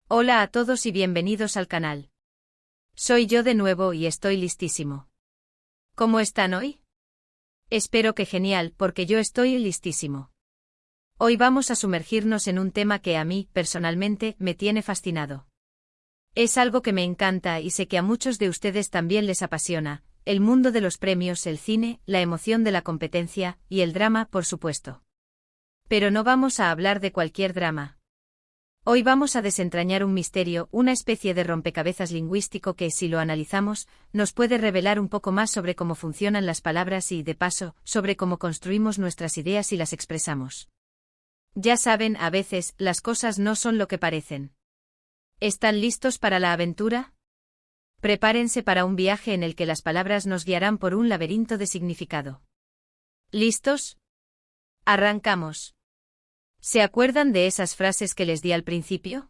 Hola a todos y bienvenidos al canal. Soy yo de nuevo y estoy listísimo. ¿Cómo están hoy? Espero que genial, porque yo estoy listísimo. Hoy vamos a sumergirnos en un tema que a mí, personalmente, me tiene fascinado. Es algo que me encanta y sé que a muchos de ustedes también les apasiona, el mundo de los premios, el cine, la emoción de la competencia, y el drama, por supuesto. Pero no vamos a hablar de cualquier drama. Hoy vamos a desentrañar un misterio, una especie de rompecabezas lingüístico que, si lo analizamos, nos puede revelar un poco más sobre cómo funcionan las palabras y, de paso, sobre cómo construimos nuestras ideas y las expresamos. Ya saben, a veces, las cosas no son lo que parecen. ¿Están listos para la aventura? Prepárense para un viaje en el que las palabras nos guiarán por un laberinto de significado. ¿Listos? Arrancamos. ¿Se acuerdan de esas frases que les di al principio?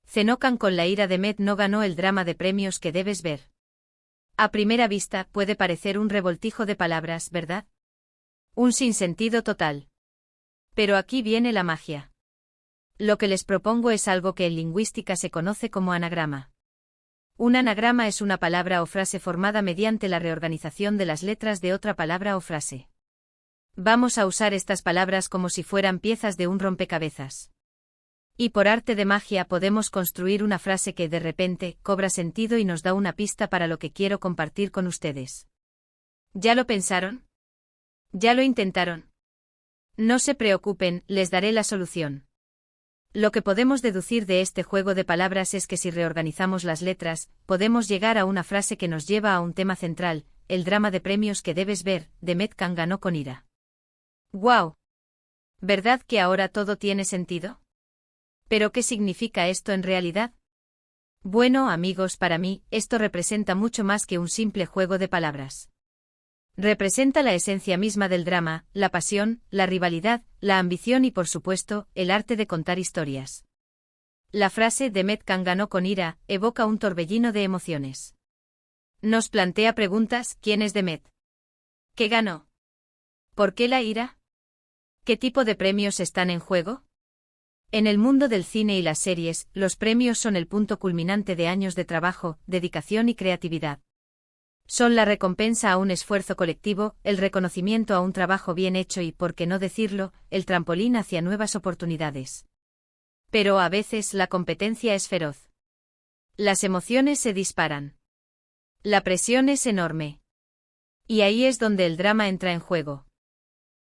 Cenocan con la ira de Met no ganó el drama de premios que debes ver. A primera vista puede parecer un revoltijo de palabras, ¿verdad? Un sinsentido total. Pero aquí viene la magia. Lo que les propongo es algo que en lingüística se conoce como anagrama. Un anagrama es una palabra o frase formada mediante la reorganización de las letras de otra palabra o frase. Vamos a usar estas palabras como si fueran piezas de un rompecabezas. Y por arte de magia podemos construir una frase que de repente cobra sentido y nos da una pista para lo que quiero compartir con ustedes. ¿Ya lo pensaron? ¿Ya lo intentaron? No se preocupen, les daré la solución. Lo que podemos deducir de este juego de palabras es que si reorganizamos las letras, podemos llegar a una frase que nos lleva a un tema central, el drama de premios que debes ver, de Met ganó con ira. ¡Guau! ¿Verdad que ahora todo tiene sentido? ¿Pero qué significa esto en realidad? Bueno, amigos, para mí, esto representa mucho más que un simple juego de palabras. Representa la esencia misma del drama, la pasión, la rivalidad, la ambición y, por supuesto, el arte de contar historias. La frase de Met ganó con ira evoca un torbellino de emociones. Nos plantea preguntas: ¿quién es Demet? ¿Qué ganó? ¿Por qué la ira? ¿Qué tipo de premios están en juego? En el mundo del cine y las series, los premios son el punto culminante de años de trabajo, dedicación y creatividad. Son la recompensa a un esfuerzo colectivo, el reconocimiento a un trabajo bien hecho y, por qué no decirlo, el trampolín hacia nuevas oportunidades. Pero a veces la competencia es feroz. Las emociones se disparan. La presión es enorme. Y ahí es donde el drama entra en juego.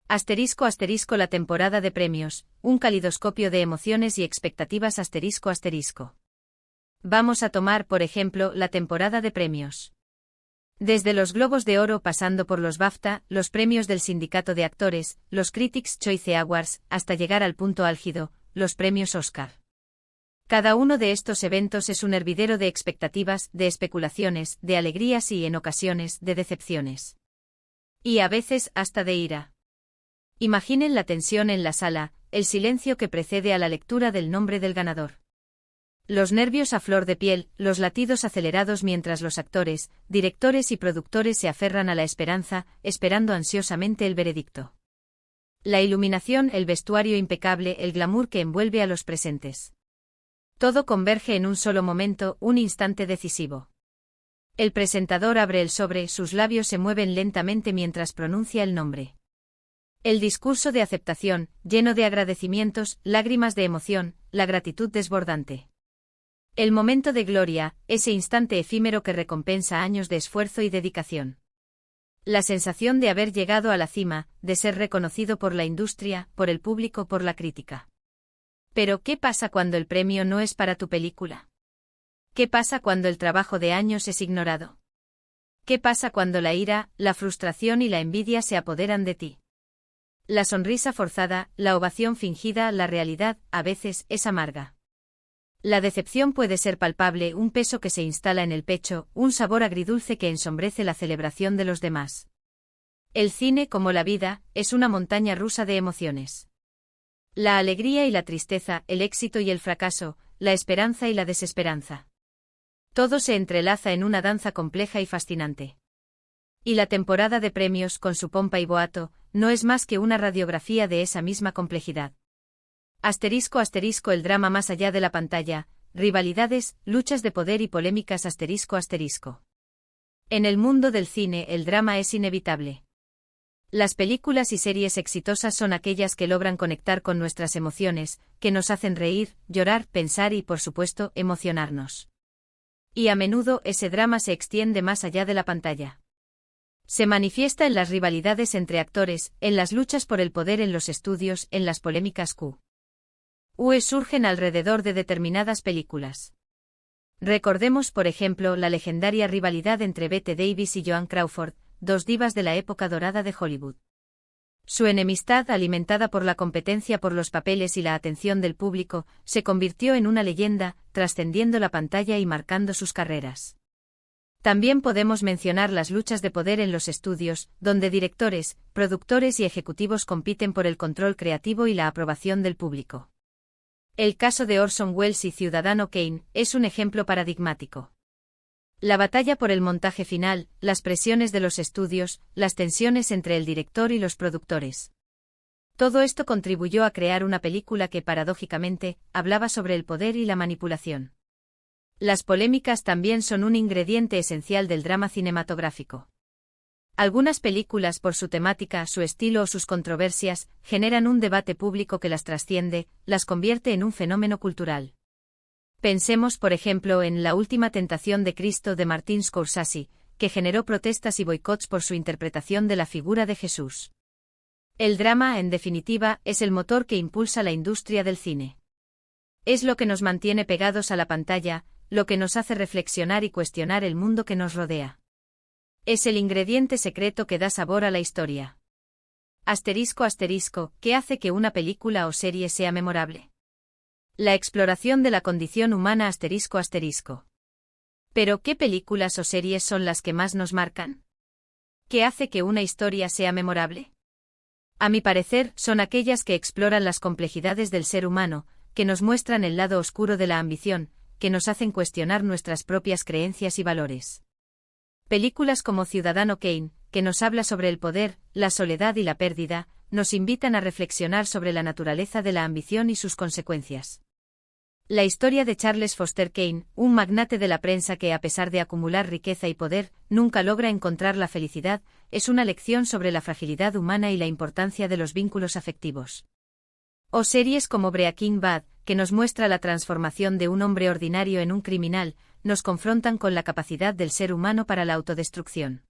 Asterisco asterisco la temporada de premios, un calidoscopio de emociones y expectativas asterisco asterisco. Vamos a tomar, por ejemplo, la temporada de premios. Desde los Globos de Oro pasando por los BAFTA, los premios del Sindicato de Actores, los Critics' Choice Awards, hasta llegar al punto álgido, los premios Oscar. Cada uno de estos eventos es un hervidero de expectativas, de especulaciones, de alegrías y, en ocasiones, de decepciones. Y a veces hasta de ira. Imaginen la tensión en la sala, el silencio que precede a la lectura del nombre del ganador. Los nervios a flor de piel, los latidos acelerados mientras los actores, directores y productores se aferran a la esperanza, esperando ansiosamente el veredicto. La iluminación, el vestuario impecable, el glamour que envuelve a los presentes. Todo converge en un solo momento, un instante decisivo. El presentador abre el sobre, sus labios se mueven lentamente mientras pronuncia el nombre. El discurso de aceptación, lleno de agradecimientos, lágrimas de emoción, la gratitud desbordante. El momento de gloria, ese instante efímero que recompensa años de esfuerzo y dedicación. La sensación de haber llegado a la cima, de ser reconocido por la industria, por el público, por la crítica. Pero ¿qué pasa cuando el premio no es para tu película? ¿Qué pasa cuando el trabajo de años es ignorado? ¿Qué pasa cuando la ira, la frustración y la envidia se apoderan de ti? La sonrisa forzada, la ovación fingida, la realidad, a veces, es amarga. La decepción puede ser palpable, un peso que se instala en el pecho, un sabor agridulce que ensombrece la celebración de los demás. El cine, como la vida, es una montaña rusa de emociones. La alegría y la tristeza, el éxito y el fracaso, la esperanza y la desesperanza. Todo se entrelaza en una danza compleja y fascinante. Y la temporada de premios, con su pompa y boato, no es más que una radiografía de esa misma complejidad. Asterisco asterisco el drama más allá de la pantalla, rivalidades, luchas de poder y polémicas ***. En el mundo del cine el drama es inevitable. Las películas y series exitosas son aquellas que logran conectar con nuestras emociones, que nos hacen reír, llorar, pensar y, por supuesto, emocionarnos. Y a menudo ese drama se extiende más allá de la pantalla. Se manifiesta en las rivalidades entre actores, en las luchas por el poder en los estudios, en las polémicas que surgen alrededor de determinadas películas. Recordemos, por ejemplo, la legendaria rivalidad entre Bette Davis y Joan Crawford, dos divas de la época dorada de Hollywood. Su enemistad, alimentada por la competencia por los papeles y la atención del público, se convirtió en una leyenda, trascendiendo la pantalla y marcando sus carreras. También podemos mencionar las luchas de poder en los estudios, donde directores, productores y ejecutivos compiten por el control creativo y la aprobación del público. El caso de Orson Welles y Ciudadano Kane es un ejemplo paradigmático. La batalla por el montaje final, las presiones de los estudios, las tensiones entre el director y los productores. Todo esto contribuyó a crear una película que, paradójicamente, hablaba sobre el poder y la manipulación. Las polémicas también son un ingrediente esencial del drama cinematográfico. Algunas películas, por su temática, su estilo o sus controversias, generan un debate público que las trasciende, las convierte en un fenómeno cultural. Pensemos, por ejemplo, en La última tentación de Cristo de Martin Scorsese, que generó protestas y boicots por su interpretación de la figura de Jesús. El drama, en definitiva, es el motor que impulsa la industria del cine. Es lo que nos mantiene pegados a la pantalla, lo que nos hace reflexionar y cuestionar el mundo que nos rodea. Es el ingrediente secreto que da sabor a la historia. ***, ¿qué hace que una película o serie sea memorable? La exploración de la condición humana ***. Pero, ¿qué películas o series son las que más nos marcan? ¿Qué hace que una historia sea memorable? A mi parecer, son aquellas que exploran las complejidades del ser humano, que nos muestran el lado oscuro de la ambición, que nos hacen cuestionar nuestras propias creencias y valores. Películas como Ciudadano Kane, que nos habla sobre el poder, la soledad y la pérdida, nos invitan a reflexionar sobre la naturaleza de la ambición y sus consecuencias. La historia de Charles Foster Kane, un magnate de la prensa que, a pesar de acumular riqueza y poder, nunca logra encontrar la felicidad, es una lección sobre la fragilidad humana y la importancia de los vínculos afectivos. O series como Breaking Bad, que nos muestra la transformación de un hombre ordinario en un criminal, nos confrontan con la capacidad del ser humano para la autodestrucción.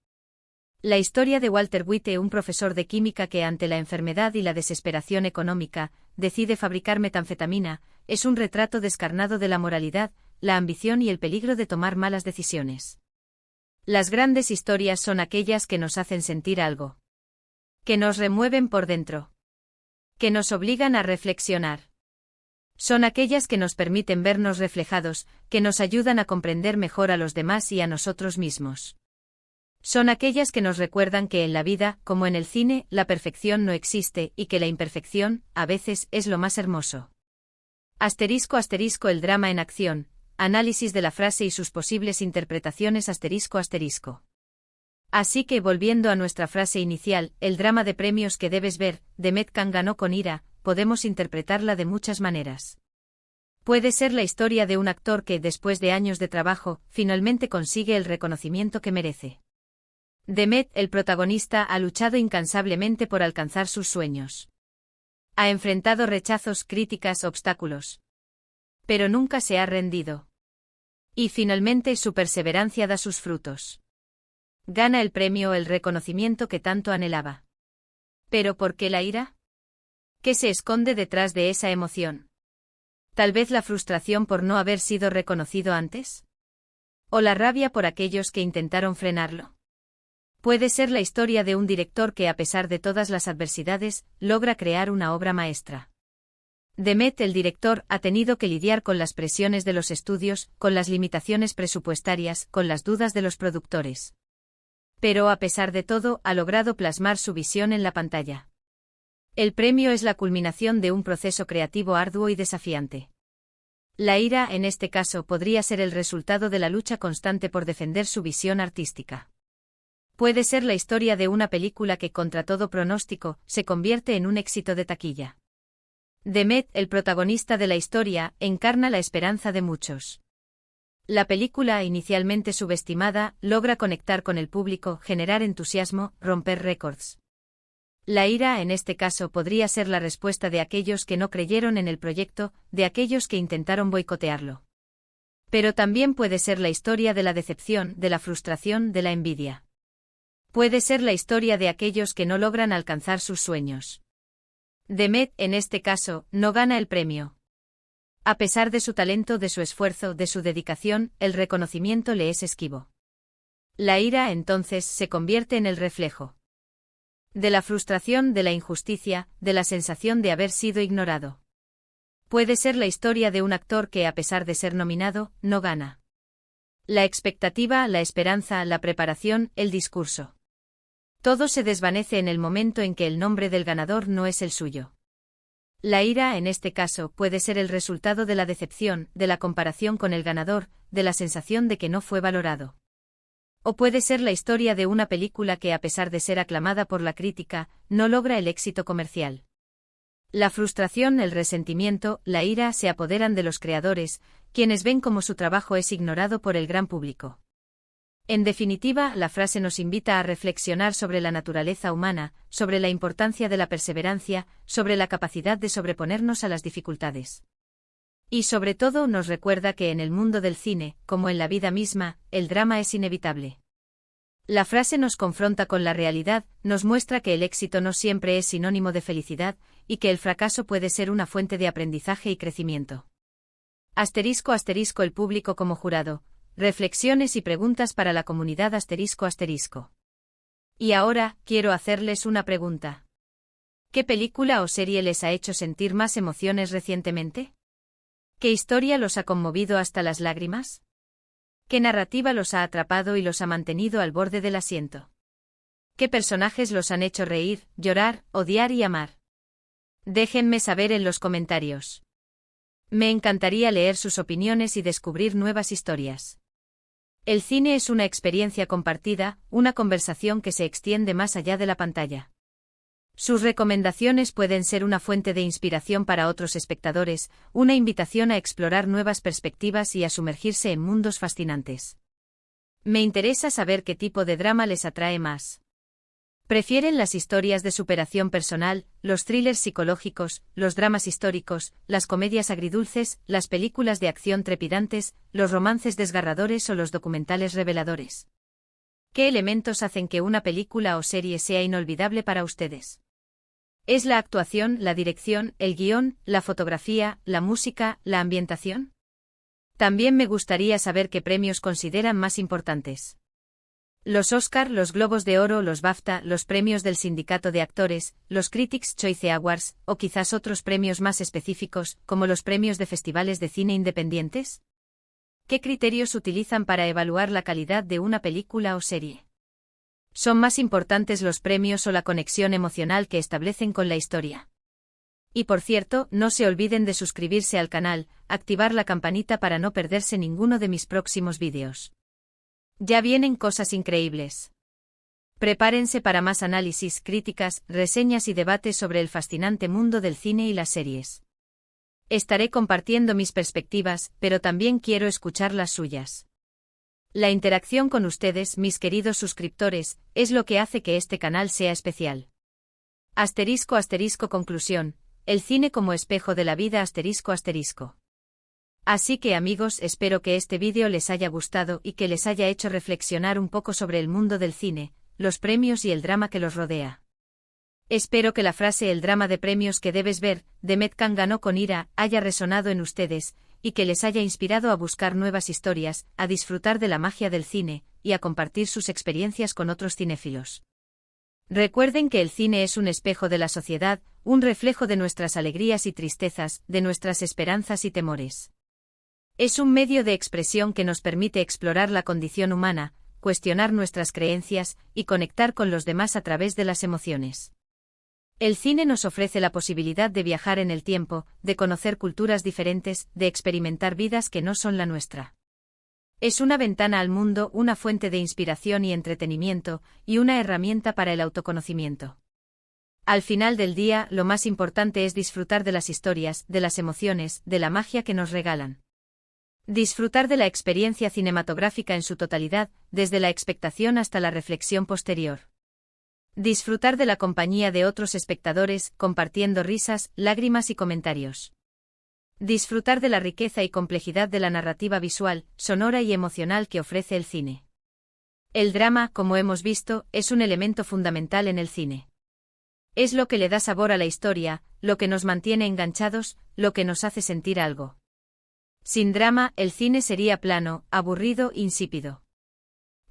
La historia de Walter White, un profesor de química que, ante la enfermedad y la desesperación económica, decide fabricar metanfetamina, es un retrato descarnado de la moralidad, la ambición y el peligro de tomar malas decisiones. Las grandes historias son aquellas que nos hacen sentir algo. Que nos remueven por dentro. Que nos obligan a reflexionar. Son aquellas que nos permiten vernos reflejados, que nos ayudan a comprender mejor a los demás y a nosotros mismos. Son aquellas que nos recuerdan que en la vida, como en el cine, la perfección no existe y que la imperfección, a veces, es lo más hermoso. ***, el drama en acción, análisis de la frase y sus posibles interpretaciones ***. Así que, volviendo a nuestra frase inicial, el drama de premios que debes ver, de Met Khan ganó con ira, podemos interpretarla de muchas maneras. Puede ser la historia de un actor que, después de años de trabajo, finalmente consigue el reconocimiento que merece. De Met, el protagonista, ha luchado incansablemente por alcanzar sus sueños. Ha enfrentado rechazos, críticas, obstáculos. Pero nunca se ha rendido. Y finalmente su perseverancia da sus frutos. Gana el premio, el reconocimiento que tanto anhelaba. ¿Pero por qué la ira? ¿Qué se esconde detrás de esa emoción? ¿Tal vez la frustración por no haber sido reconocido antes? ¿O la rabia por aquellos que intentaron frenarlo? Puede ser la historia de un director que, a pesar de todas las adversidades, logra crear una obra maestra. De Met, el director, ha tenido que lidiar con las presiones de los estudios, con las limitaciones presupuestarias, con las dudas de los productores. Pero, a pesar de todo, ha logrado plasmar su visión en la pantalla. El premio es la culminación de un proceso creativo arduo y desafiante. La ira, en este caso, podría ser el resultado de la lucha constante por defender su visión artística. Puede ser la historia de una película que, contra todo pronóstico, se convierte en un éxito de taquilla. Demet, el protagonista de la historia, encarna la esperanza de muchos. La película, inicialmente subestimada, logra conectar con el público, generar entusiasmo, romper récords. La ira, en este caso, podría ser la respuesta de aquellos que no creyeron en el proyecto, de aquellos que intentaron boicotearlo. Pero también puede ser la historia de la decepción, de la frustración, de la envidia. Puede ser la historia de aquellos que no logran alcanzar sus sueños. Demet, en este caso, no gana el premio. A pesar de su talento, de su esfuerzo, de su dedicación, el reconocimiento le es esquivo. La ira, entonces, se convierte en el reflejo de la frustración, de la injusticia, de la sensación de haber sido ignorado. Puede ser la historia de un actor que, a pesar de ser nominado, no gana. La expectativa, la esperanza, la preparación, el discurso. Todo se desvanece en el momento en que el nombre del ganador no es el suyo. La ira, en este caso, puede ser el resultado de la decepción, de la comparación con el ganador, de la sensación de que no fue valorado. O puede ser la historia de una película que, a pesar de ser aclamada por la crítica, no logra el éxito comercial. La frustración, el resentimiento, la ira se apoderan de los creadores, quienes ven cómo su trabajo es ignorado por el gran público. En definitiva, la frase nos invita a reflexionar sobre la naturaleza humana, sobre la importancia de la perseverancia, sobre la capacidad de sobreponernos a las dificultades. Y sobre todo nos recuerda que en el mundo del cine, como en la vida misma, el drama es inevitable. La frase nos confronta con la realidad, nos muestra que el éxito no siempre es sinónimo de felicidad, y que el fracaso puede ser una fuente de aprendizaje y crecimiento. *** El público como jurado. Reflexiones y preguntas para la comunidad ***. Y ahora, quiero hacerles una pregunta. ¿Qué película o serie les ha hecho sentir más emociones recientemente? ¿Qué historia los ha conmovido hasta las lágrimas? ¿Qué narrativa los ha atrapado y los ha mantenido al borde del asiento? ¿Qué personajes los han hecho reír, llorar, odiar y amar? Déjenme saber en los comentarios. Me encantaría leer sus opiniones y descubrir nuevas historias. El cine es una experiencia compartida, una conversación que se extiende más allá de la pantalla. Sus recomendaciones pueden ser una fuente de inspiración para otros espectadores, una invitación a explorar nuevas perspectivas y a sumergirse en mundos fascinantes. Me interesa saber qué tipo de drama les atrae más. ¿Prefieren las historias de superación personal, los thrillers psicológicos, los dramas históricos, las comedias agridulces, las películas de acción trepidantes, los romances desgarradores o los documentales reveladores? ¿Qué elementos hacen que una película o serie sea inolvidable para ustedes? ¿Es la actuación, la dirección, el guión, la fotografía, la música, la ambientación? También me gustaría saber qué premios consideran más importantes. Los Oscar, los Globos de Oro, los BAFTA, los premios del Sindicato de Actores, los Critics' Choice Awards, o quizás otros premios más específicos, como los premios de festivales de cine independientes. ¿Qué criterios utilizan para evaluar la calidad de una película o serie? ¿Son más importantes los premios o la conexión emocional que establecen con la historia? Y por cierto, no se olviden de suscribirse al canal, activar la campanita para no perderse ninguno de mis próximos vídeos. Ya vienen cosas increíbles. Prepárense para más análisis, críticas, reseñas y debates sobre el fascinante mundo del cine y las series. Estaré compartiendo mis perspectivas, pero también quiero escuchar las suyas. La interacción con ustedes, mis queridos suscriptores, es lo que hace que este canal sea especial. *** Conclusión. El cine como espejo de la vida ***. Así que amigos, espero que este vídeo les haya gustado y que les haya hecho reflexionar un poco sobre el mundo del cine, los premios y el drama que los rodea. Espero que la frase "el drama de premios que debes ver", de Demet Khan ganó con ira, haya resonado en ustedes, y que les haya inspirado a buscar nuevas historias, a disfrutar de la magia del cine, y a compartir sus experiencias con otros cinéfilos. Recuerden que el cine es un espejo de la sociedad, un reflejo de nuestras alegrías y tristezas, de nuestras esperanzas y temores. Es un medio de expresión que nos permite explorar la condición humana, cuestionar nuestras creencias, y conectar con los demás a través de las emociones. El cine nos ofrece la posibilidad de viajar en el tiempo, de conocer culturas diferentes, de experimentar vidas que no son la nuestra. Es una ventana al mundo, una fuente de inspiración y entretenimiento, y una herramienta para el autoconocimiento. Al final del día, lo más importante es disfrutar de las historias, de las emociones, de la magia que nos regalan. Disfrutar de la experiencia cinematográfica en su totalidad, desde la expectación hasta la reflexión posterior. Disfrutar de la compañía de otros espectadores, compartiendo risas, lágrimas y comentarios. Disfrutar de la riqueza y complejidad de la narrativa visual, sonora y emocional que ofrece el cine. El drama, como hemos visto, es un elemento fundamental en el cine. Es lo que le da sabor a la historia, lo que nos mantiene enganchados, lo que nos hace sentir algo. Sin drama, el cine sería plano, aburrido, insípido.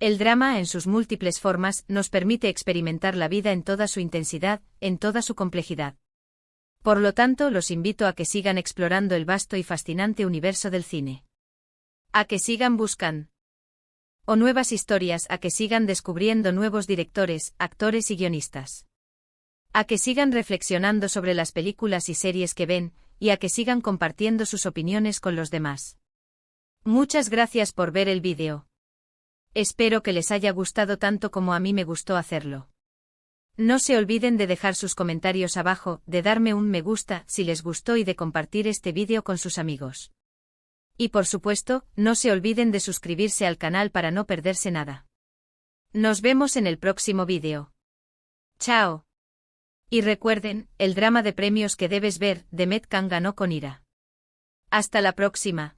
El drama, en sus múltiples formas, nos permite experimentar la vida en toda su intensidad, en toda su complejidad. Por lo tanto, los invito a que sigan explorando el vasto y fascinante universo del cine. A que sigan buscando nuevas historias, a que sigan descubriendo nuevos directores, actores y guionistas. A que sigan reflexionando sobre las películas y series que ven, y a que sigan compartiendo sus opiniones con los demás. Muchas gracias por ver el vídeo. Espero que les haya gustado tanto como a mí me gustó hacerlo. No se olviden de dejar sus comentarios abajo, de darme un me gusta si les gustó y de compartir este vídeo con sus amigos. Y por supuesto, no se olviden de suscribirse al canal para no perderse nada. Nos vemos en el próximo vídeo. Chao. Y recuerden, el drama de premios que debes ver, de Met Khan ganó con ira. Hasta la próxima.